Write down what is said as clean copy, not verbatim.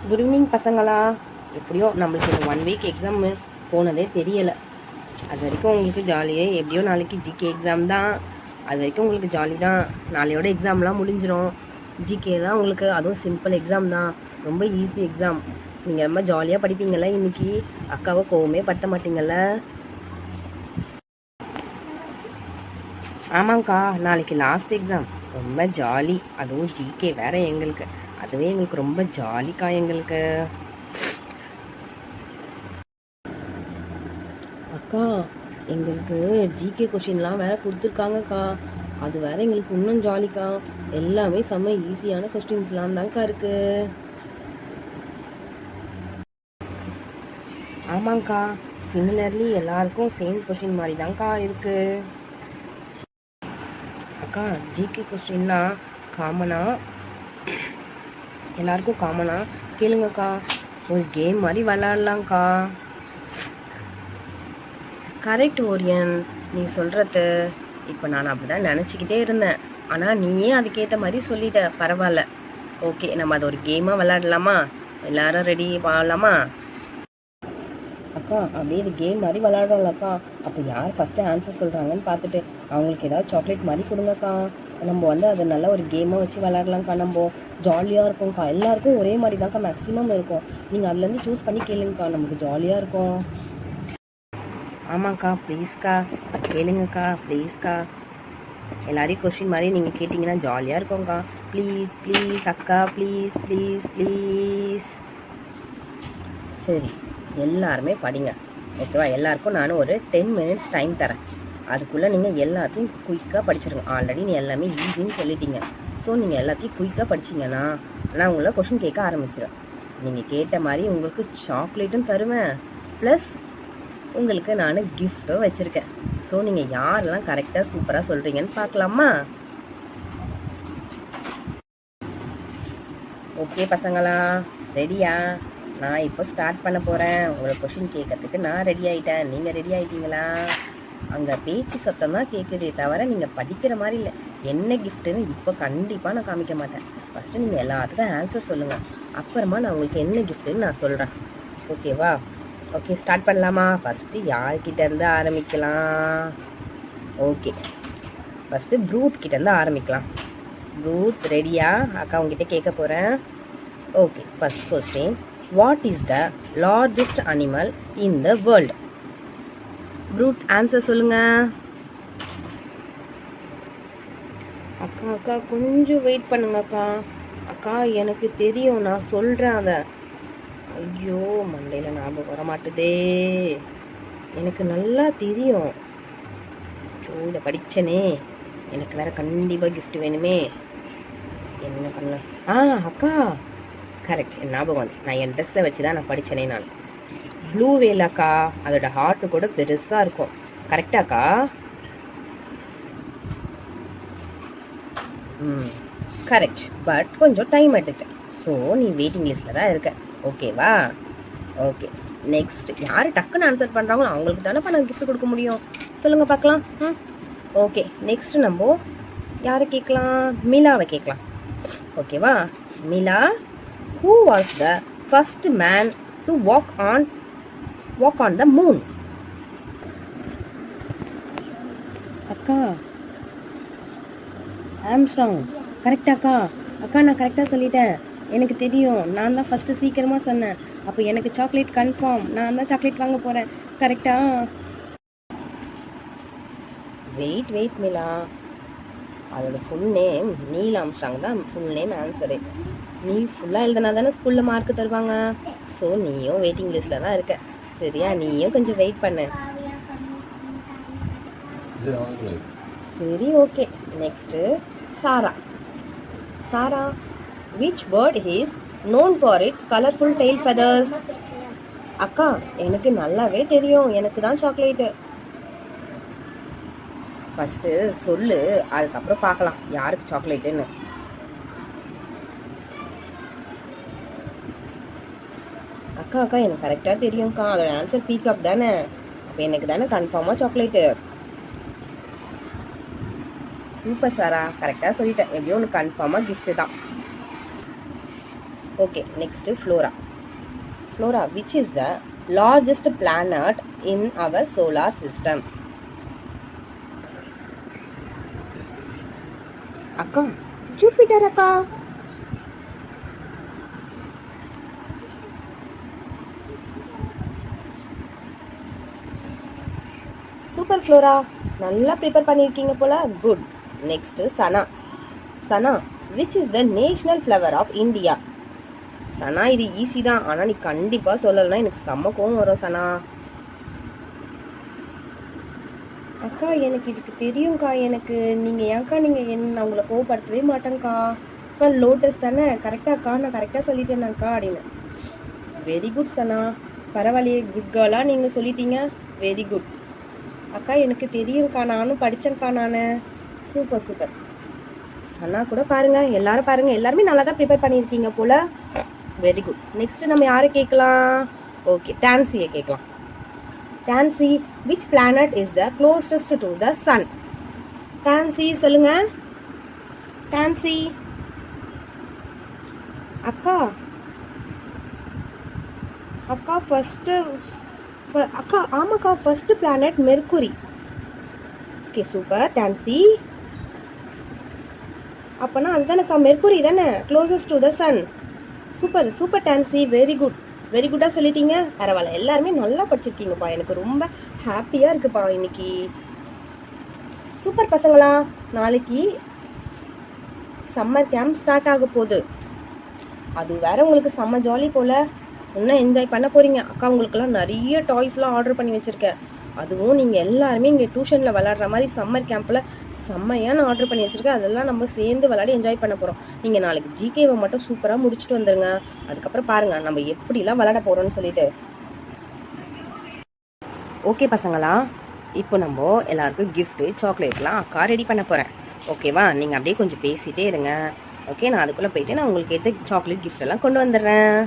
Good evening பசங்களா. எப்படியோ நம்மளுக்கு இந்த 1 வீக் எக்ஸாமு போனதே தெரியலை. அது வரைக்கும் உங்களுக்கு ஜாலியே. எப்படியோ நாளைக்கு ஜிகே எக்ஸாம் தான். அது வரைக்கும் உங்களுக்கு ஜாலி தான். நாளையோட எக்ஸாம்லாம் முடிஞ்சிடும். ஜிகே தான் உங்களுக்கு, அதுவும் சிம்பிள் எக்ஸாம் தான், ரொம்ப ஈஸி எக்ஸாம். நீங்கள் ரொம்ப ஜாலியாக படிப்பீங்கள இன்றைக்கி. அக்காவை கோவமே படுத்த மாட்டீங்கள்ல? ஆமாங்க்கா, நாளைக்கு லாஸ்ட் எக்ஸாம். ரொம்ப ஜாலி. அதுவும் ஜிகே வேறு எங்களுக்கு. அதுவே எங்களுக்கு ரொம்ப ஜாலிக்கா. எங்களுக்கு அக்கா, எங்களுக்கு ஜிகே கொஷின்லாம் வேற கொடுத்துருக்காங்கக்கா. அது வேற எங்களுக்கு இன்னும் ஜாலிக்கா. எல்லாமே செம்ம ஈஸியான கொஸ்டின்ஸ்லாம் தான்க்கா இருக்கு. ஆமாங்க்கா, சிமிலர்லி எல்லாருக்கும் சேம் கொஷின் மாதிரி தான்க்கா இருக்கு. அக்கா, ஜிகே கொஸ்டின்லாம் காமனாக எல்லாருக்கும் காமனாக கேளுங்கக்கா. ஒரு கேம் மாதிரி விளாட்லாங்க்கா. கரெக்ட் ஓரியன், நீ சொல்கிறது. இப்போ நான் அப்படி தான் நினச்சிக்கிட்டே இருந்தேன். ஆனால் நீயே அதுக்கேற்ற மாதிரி சொல்லிட்ட. பரவாயில்ல, ஓகே. நம்ம அதை ஒரு கேமாக விளாடலாமா? எல்லாரும் ரெடி வாழலாமா? அக்கா, அப்படியே இது கேம் மாதிரி விளாட்றோம்லக்கா. அப்போ யார் ஃபஸ்ட்டு ஆன்சர் சொல்கிறாங்கன்னு பார்த்துட்டு அவங்களுக்கு ஏதாவது சாக்லேட் மாதிரி கொடுங்கக்கா. நம்ம அதை நல்ல ஒரு கேமாக வச்சு விளாட்லாம்க்கா. நம்ம ஜாலியாக இருக்கும்க்கா. எல்லாருக்கும் ஒரே மாதிரி தான்க்கா மேக்ஸிமம் இருக்கும். நீங்கள் அதுலேருந்து சூஸ் பண்ணி கேளுங்கக்கா, நமக்கு ஜாலியாக இருக்கும். ஆமாங்க்கா, ப்ளீஸ்க்கா கேளுங்கக்கா, ப்ளீஸ்க்கா. எல்லாரையும் கொஸ்டின் மாதிரி நீங்கள் கேட்டிங்கன்னா ஜாலியாக இருக்கும்க்கா. ப்ளீஸ் ப்ளீஸ் அக்கா, ப்ளீஸ் ப்ளீஸ் ப்ளீஸ். சரி, எல்லாருமே படிங்க, ஓகேவா? எல்லாருக்கும் நான் ஒரு 10 minutes டைம் தரேன். அதுக்குள்ளே நீங்கள் எல்லாத்தையும் குயிக்காக படிச்சிருங்க. ஆல்ரெடி நீ எல்லாமே ஈஸின்னு சொல்லிட்டீங்க. ஸோ நீங்கள் எல்லாத்தையும் குயிக்காக படிச்சிங்கன்னா நான் உங்களை கொஷின் கேட்க ஆரம்பிச்சிடுவேன். நீங்கள் கேட்ட மாதிரி உங்களுக்கு சாக்லேட்டும் தருவேன், ப்ளஸ் உங்களுக்கு நான் கிஃப்ட்டும் வச்சுருக்கேன். ஸோ நீங்கள் யாரெல்லாம் கரெக்டாக சூப்பராக சொல்கிறீங்கன்னு பார்க்கலாமா? ஓகே பசங்களா, ரெடியா? நான் இப்போ ஸ்டார்ட் பண்ண போகிறேன். உங்களை கொஷின் கேட்கறதுக்கு நான் ரெடி ஆகிட்டேன். நீங்கள் ரெடி ஆகிட்டீங்களா? அங்கே பேச்சு சத்தம் தான் கேட்குதே தவிர நீங்கள் படிக்கிற மாதிரி இல்லை. என்ன கிஃப்ட்டுன்னு இப்போ கண்டிப்பாக நான் காமிக்க மாட்டேன். ஃபஸ்ட்டு நீங்கள் எல்லாத்துக்கும் ஆன்சர் சொல்லுங்கள். அப்புறமா நான் உங்களுக்கு என்ன கிஃப்ட்டுன்னு நான் சொல்கிறேன், ஓகேவா? ஓகே, ஸ்டார்ட் பண்ணலாமா? ஃபஸ்ட்டு யார்கிட்டேருந்து ஆரம்பிக்கலாம்? ஓகே, ஃபஸ்ட்டு ப்ரூத் கிட்டேருந்து ஆரம்பிக்கலாம். ப்ரூத் ரெடியா? அக்கா உங்ககிட்ட கேட்க போகிறேன். Okay, first question. What is the largest animal in the world? ப்ரூத் ஆன்சர் சொல்லுங்க. அக்கா அக்கா கொஞ்சம் வெயிட் பண்ணுங்க அக்கா. அக்கா எனக்கு தெரியும், நான் சொல்கிறேன் அதை. ஐயோ, மண்டையில் ஞாபகம் வர மாட்டுதே. எனக்கு நல்லா தெரியும். ஐயோ, இதை படித்தனே. எனக்கு வேறு கண்டிப்பாக கிஃப்ட் வேணுமே. என்ன பண்ண? அக்கா கரெக்ட், என் ஞாபகம் வந்துச்சு. நான் என் ட்ரெஸ்ஸை வச்சு தான் நான் படித்தேனே. நான் ப்ளூ வேல் அக்கா. அதோட ஹார்ட்டு கூட பெருசாக இருக்கும். கரெக்டாக்கா? கரெக்ட். பட் கொஞ்சம் டைம் எடுத்துட்டேன். ஸோ நீ வெயிட்டிங் லிஸ்ட்டில் தான் இருக்க, ஓகேவா? Okay, next. யார் டக்குன்னு ஆன்சர் பண்ணுறாங்களோ அவங்களுக்கு தானே நான் கிஃப்ட் கொடுக்க முடியும். சொல்லுங்கள் பார்க்கலாம். ஓகே, நெக்ஸ்ட் நம்ம யாரை கேட்கலாம்? மிலாவை கேட்கலாம், ஓகேவா? மிலா, who was the first man to walk on the moon? அக்கா, ஆம்ஸ்ட்ராங். கரெக்டாக்கா? அக்கா நான் கரெக்டாக சொல்லிட்டேன். எனக்கு தெரியும், நான் தான் ஃபஸ்ட்டு சீக்கிரமாக சொன்னேன். அப்போ எனக்கு சாக்லேட் கன்ஃபார்ம். நான் தான் சாக்லேட் வாங்க போகிறேன். கரெக்டா? வெயிட் மிலா. அதோட ஃபுல் நேம் நீல் ஆம்ஸ்ட்ராங் தான் ஃபுல் நேம் ஆன்சரு. நீ ஃபுல்லாக எழுதினா தானே ஸ்கூலில் மார்க் தருவாங்க. ஸோ நீயும் வெயிட்டிங் லிஸ்ட்டில் தான் இருக்க, சரியா? நீயும் கொஞ்சம் வெயிட் பண்ணு. சரி, ஓகே. நெக்ஸ்ட்டு சாரா. which bird is known for its colorful tail feathers? அக்கா எனக்கு நல்லாவே தெரியும், எனக்கு தான் சாக்லேட்டு. ஃபஸ்ட்டு சொல்லு, அதுக்கப்புறம் பார்க்கலாம் யாருக்கு சாக்லேட்டுன்னு. அக்கா எனக்கு கரெக்டாக தெரியும்க்கா. அதோட ஆன்சர் பீகாக் தானே. அப்போ எனக்கு தானே கன்ஃபார்மாக சாக்லேட்டு. சூப்பர் சாரா, கரெக்டாக சொல்லிட்டேன். எப்படியும் ஒன்று கன்ஃபார்மாக கிஃப்ட்டு தான். Okay, next Flora. Flora, which is the largest planet in our solar system? அக்கா, ஜூபிட்டர் அக்கா. சூப்பர் ஃப்ளோரா, நல்லா ப்ரிப்பேர் பண்ணியிருக்கீங்க போல. Good. Next Sana. Sana, which is the national flower of India? Sana, இது ஈஸி தான், ஆனால் நீ கண்டிப்பாக சொல்லலைன்னா எனக்கு செம்ம கோவம் வரும் சனா. அக்கா, எனக்கு இதுக்கு தெரியும்க்கா. எனக்கு நீங்கள் ஏன்க்கா நீங்கள் என்ன உங்களை கோவப்படுத்தவே மாட்டேங்க்கா. அக்கா, லோட்டஸ் தானே? கரெக்டாக்கா, நான் கரெக்டாக சொல்லிட்டேனாக்கா அப்படின்னு. வெரி குட் சனா, பரவாயில்லையே, குட் கேர்ளாக நீங்கள் சொல்லிட்டீங்க. Very good. அக்கா, எனக்கு தெரியும்க்கா, நானும் படித்தேன்க்கா நான். Super super. சனா கூட பாருங்க, எல்லாரும் பாருங்க, எல்லாருமே நல்லா தான் ப்ரிப்பேர் பண்ணியிருக்கீங்க போல. Very good. நெக்ஸ்ட் நம்ம யாரை கேட்கலாம்? ஓகே, டான்சியை கேட்கலாம். டான்சி, which planet is the closest to the sun? டான்சி சொல்லுங்க. டான்சி அக்கா. அக்கா ஃபர்ஸ்ட்டு அக்கா, ஆமாக்கா, first planet Mercury. Okay, super டான்சி. அப்போனா அதுதானக்கா, மெர்க்குரி தானே closest to the sun. Super super டான்சி, வெரி குட். வெரி குட்டாக சொல்லிட்டீங்க. பரவாயில்ல, எல்லாருமே நல்லா படிச்சிருக்கீங்கப்பா. எனக்கு ரொம்ப ஹாப்பியாக இருக்குப்பா இன்னைக்கு. சூப்பர் பசங்களா. நாளைக்கு சம்மர் கேம்ப் ஸ்டார்ட் ஆக போகுது. அது வேற உங்களுக்கு செம்ம ஜாலி போல். இன்னும் என்ஜாய் பண்ண போகிறீங்க. அக்கா, உங்களுக்கெல்லாம் நிறைய டாய்ஸ்லாம் ஆர்டர் பண்ணி வச்சுருக்கேன். அதுவும் நீங்கள் எல்லாருமே இங்கே டியூஷனில் விளாட்ற மாதிரி சம்மர் கேம்பில் செம்மையாக நான் ஆர்டர் பண்ணி வச்சுருக்கேன். அதெல்லாம் நம்ம சேர்ந்து விளையாடி என்ஜாய் பண்ண போகிறோம். நீங்கள் நாளைக்கு ஜிகேவை மட்டும் சூப்பராக முடிச்சுட்டு வந்துடுங்க. அதுக்கப்புறம் பாருங்கள் நம்ம எப்படிலாம் விளையாட போகிறோம்னு சொல்லிட்டு. ஓகே பசங்களா, இப்போ நம்ம எல்லாருக்கும் கிஃப்ட்டு சாக்லேட்லாம் அக்கா ரெடி பண்ண போகிறேன். ஓகேவா? நீங்கள் அப்படியே கொஞ்சம் பேசிகிட்டே இருங்க. ஓகே, நான் அதுக்குள்ளே போயிட்டு நான் உங்களுக்கு ஏற்ற சாக்லேட் கிஃப்டெல்லாம் கொண்டு வந்துடுறேன்.